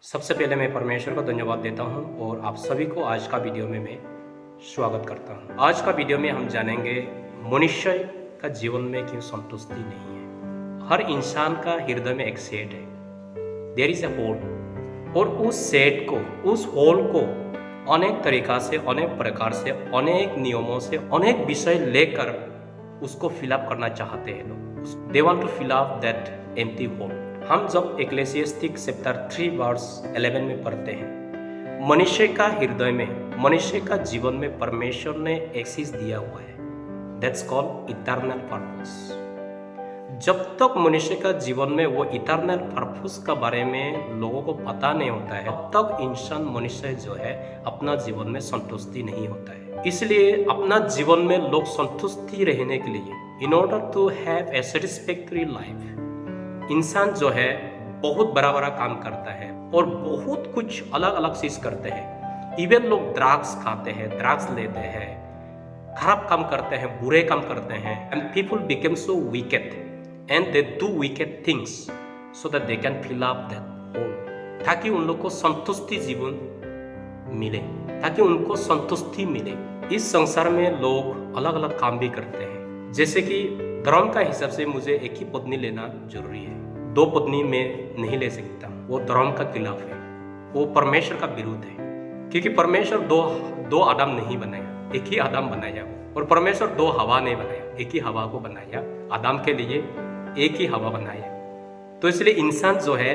सबसे पहले मैं परमेश्वर को धन्यवाद देता हूं और आप सभी को आज का वीडियो में मैं स्वागत करता हूं। आज का वीडियो में हम जानेंगे मनुष्य का जीवन में क्यों संतुष्टि नहीं है। हर इंसान का हृदय में एक सेट है, देयर इज अ होल, और उस सेट को, उस होल को अनेक तरीका से, अनेक प्रकार से, अनेक नियमों से, अनेक विषय लेकर उसको फिलअप करना चाहते हैं लोग। They want to fill up that empty hole. हम जब इक्लेसियास्टिक चैप्टर 3 वर्स 11 में पढ़ते हैं, मनुष्य का हृदय में, मनुष्य का जीवन में परमेश्वर ने एक चीज दिया हुआ है, दैट्स कॉल्ड इटर्नल पर्पस। जब तक मनुष्य का जीवन में वो इटर्नल पर्पस का बारे में लोगों को पता नहीं होता है, तब तक इंसान, मनुष्य जो है, अपना जीवन में संतुष्टि नहीं होता है। इसलिए अपना जीवन में लोग संतुष्टि रहने के लिए, in order to have a satisfactory life, इंसान जो है बहुत बड़ा बड़ा काम करता है और बहुत कुछ अलग अलग चीज करते हैं। इवन लोग ड्रग्स खाते हैं, ड्रग्स लेते हैं, खराब काम करते हैं, बुरे काम करते हैं, and people become so wicked and they do wicked things so that they can fill up that hole, ताकि उन लोग को संतुष्टि जीवन मिले, ताकि उनको संतुष्टि मिले। इस संसार में लोग अलग अलग काम भी करते हैं, जैसे कि धर्म का हिसाब से मुझे एक ही पत्नी लेना जरूरी है, 2 पत्नी मैं नहीं ले सकता, वो धर्म का खिलाफ है, वो परमेश्वर का विरुद्ध है। क्योंकि परमेश्वर दो आदम नहीं बनाया, एक ही आदम बनाया, और परमेश्वर 2 हवा नहीं बनाया, एक ही हवा को बनाया, आदम के लिए एक ही हवा बनाया। तो इसलिए इंसान जो है,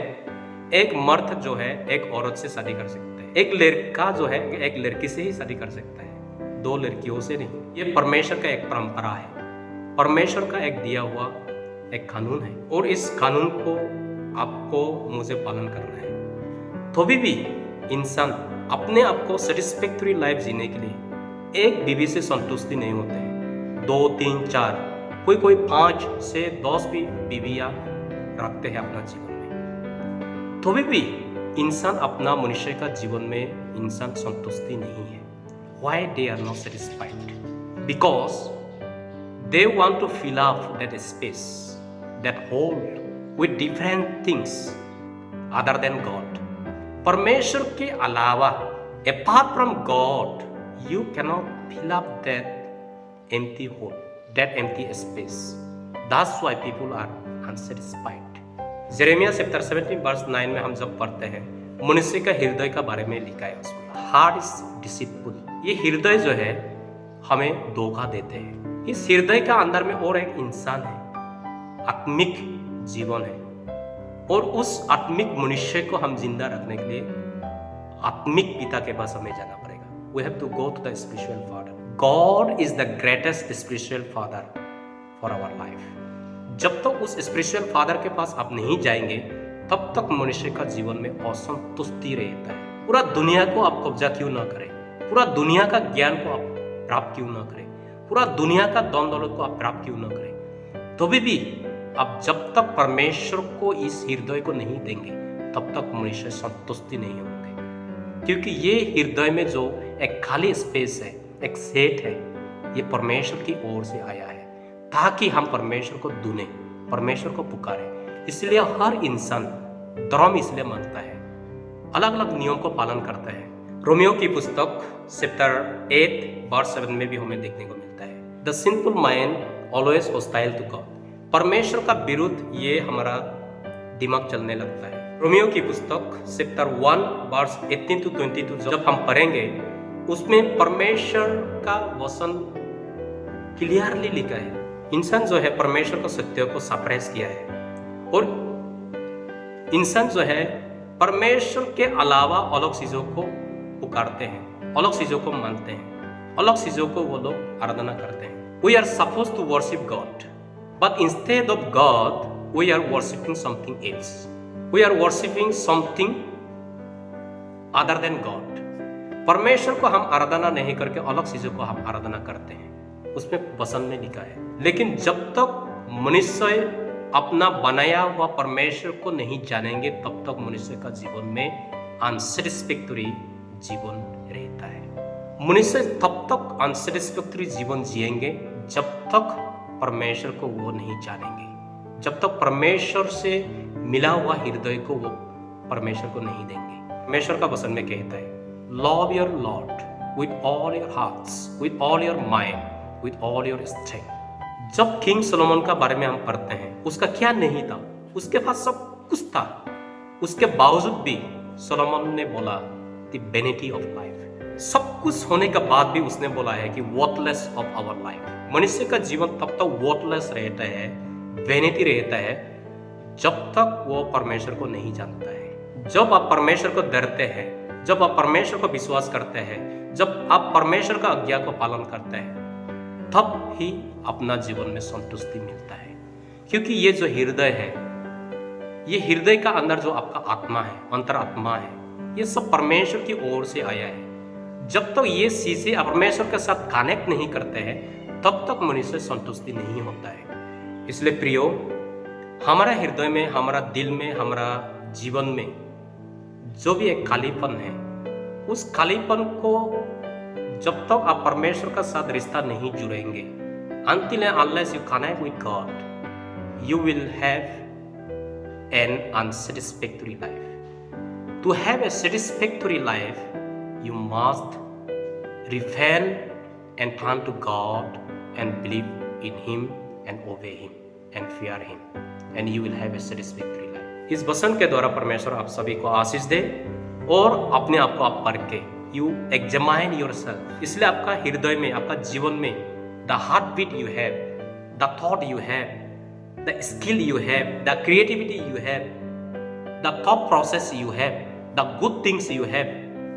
एक मर्द जो है एक औरत से शादी कर सकता है, एक लड़का जो है एक लड़की से ही शादी कर सकता है, 2 लड़कियों से नहीं। ये परमेश्वर का एक परंपरा है, परमेश्वर का एक दिया हुआ एक कानून है, और इस कानून को आपको मुझे पालन करना है। तो भी इंसान अपने आप को सेटिस्फैक्टरी लाइफ जीने के लिए एक बीवी से संतुष्टि नहीं होते हैं, 2, 3, 4, कोई 5 से 10 भी बीवियां रखते हैं अपना जीवन में। तो भी इंसान अपना, मनुष्य का जीवन में इंसान संतुष्टि नहीं है। Why they are not satisfied? Because they want to fill up that space, that hole with different things other than God. परमेश्वर के अलावा, apart from God, you cannot fill up that empty hole, that empty space. That's why people are unsatisfied. यिर्मयाह chapter 17 verse 9 में हम जब पढ़ते हैं, मनुष्य का हृदय का बारे में लिखा है उसमें, हार्ट इज डिसीटफुल। ये हृदय जो है हमें धोखा देते हैं। इस हृदय का अंदर में और एक इंसान है, आत्मिक जीवन है, और उस आत्मिक मनुष्य को हम जिंदा रखने के लिए आत्मिक पिता के पास हमें जाना पड़ेगा। We have to go to the spiritual father. God is the greatest spiritual father for our life. जब तक उस स्पिरिचुअल फादर के पास आप नहीं जाएंगे, तब तक मनुष्य का जीवन में असंतुष्टि रहता है। पूरा दुनिया को आप कब्जा क्यों ना करें, पूरा दुनिया का ज्ञान को आप प्राप्त क्यों ना करें, पूरा दुनिया का धन दौलत को आप प्राप्त क्यों ना करें, तो भी आप जब तक परमेश्वर को इस हृदय को नहीं देंगे, तब तक मनुष्य संतुष्टि नहीं होंगे। क्योंकि ये हृदय में जो एक खाली स्पेस है, एक सेट है, ये परमेश्वर की ओर से आया है, ताकि हम परमेश्वर को ढूंढें, परमेश्वर को पुकारें। इसलिए हर इंसान धर्म इसलिए मानता है, अलग अलग नियम को पालन करता है। रोमियो की पुस्तक चैप्टर 8 वर्स 7 में भी हमें देखने को मिलता है, the simple mind always hostile to God. परमेश्वर का विरुद्ध ये हमारा दिमाग चलने लगता है। रोमियो की पुस्तक चैप्टर 1 वर्स 18 to 22 जब हम पढ़ेंगे, उसमें परमेश्वर का वचन क्लियरली लिखा है। इंसान जो है परमेश्वर को सत्य को सप्रेस किया है, और इंसान जो है परमेश्वर के अलावा अलग चीजों को पुकारते हैं, अलग चीजों को मानते हैं, अलग चीजों को वो लोग आराधना करते हैं। We are suppose to worship God, but instead of God we are worshipping something else, we are worshipping something other than God. परमेश्वर को हम आराधना नहीं करके अलग चीजों को हम आराधना करते हैं, उसमें वचन में लिखा है। लेकिन जब तक मनुष्य अपना बनाया हुआ परमेश्वर को नहीं जानेंगे, तब तक मनुष्य का जीवन में अनसेटिस्फैक्टरी जीवन रहता है। मनुष्य तब तक अनसेटिस्फैक्टरी जीवन जिएंगे जब तक परमेश्वर को वो नहीं जानेंगे, जब तक परमेश्वर से मिला हुआ हृदय को वो परमेश्वर को नहीं देंगे। परमेश्वर का वचन में कहता है, love your Lord with all your hearts, with all your mind, with all your strength। जब किंग सोलोमन का बारे में हम पढ़ते हैं, उसका क्या नहीं था, उसके पास सब कुछ था, उसके बावजूद भी सोलोमन ने बोला the vanity of life। सब कुछ होने के बाद भी उसने बोला है कि worthless of our life। मनुष्य का जीवन तब तक worthless रहता है, vanity रहता है, जब तक वो परमेश्वर को नहीं जानता है। जब आप परमेश्वर को डरते हैं, जब आप परमेश्वर को विश्वास करते हैं, जब आप परमेश्वर का आज्ञा को पालन करते हैं, तब ही अपना जीवन में संतुष्टि मिलता है। क्योंकि ये जो हृदय है, ये हृदय का अंदर जो आपका आत्मा है, अंतरात्मा है, ये सब परमेश्वर की ओर से आया है। जब तक ये चीजें परमेश्वर के साथ कनेक्ट नहीं करते हैं, तब तक मनुष्य संतुष्टि नहीं होता है। इसलिए प्रियो, हमारा हृदय में, हमारा दिल में, हमारा जीवन में जो भी एक खालीपन है, उस खालीपन को जब तक आप परमेश्वर का साथ रिश्ता नहीं जुड़ेंगे, until and unless you connect with God, you will have an unsatisfactory life. To have a satisfactory life, you must repent and turn to God and believe in Him and obey Him and fear Him, and you will have a satisfactory life. इस वचन के द्वारा परमेश्वर आप सभी को आशीष दे और अपने आप को आप परखे। You examine yourself. इसलिए आपका हृदय में, आपका जीवन में the heartbeat you have, the thought you have, the skill you have, the creativity you have, the thought process you have, the good things you have,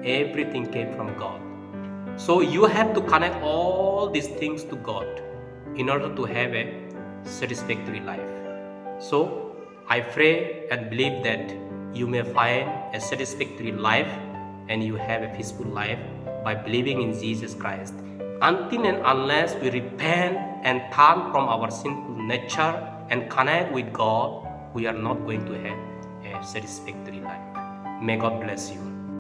everything came from God. So you have to connect all this things to God in order to have a satisfactory life. So I pray and believe that you may find a satisfactory life and you have a peaceful life by believing in Jesus Christ. Until and unless we repent and turn from our sinful nature and connect with God, we are not going to have a satisfactory life. May God bless you.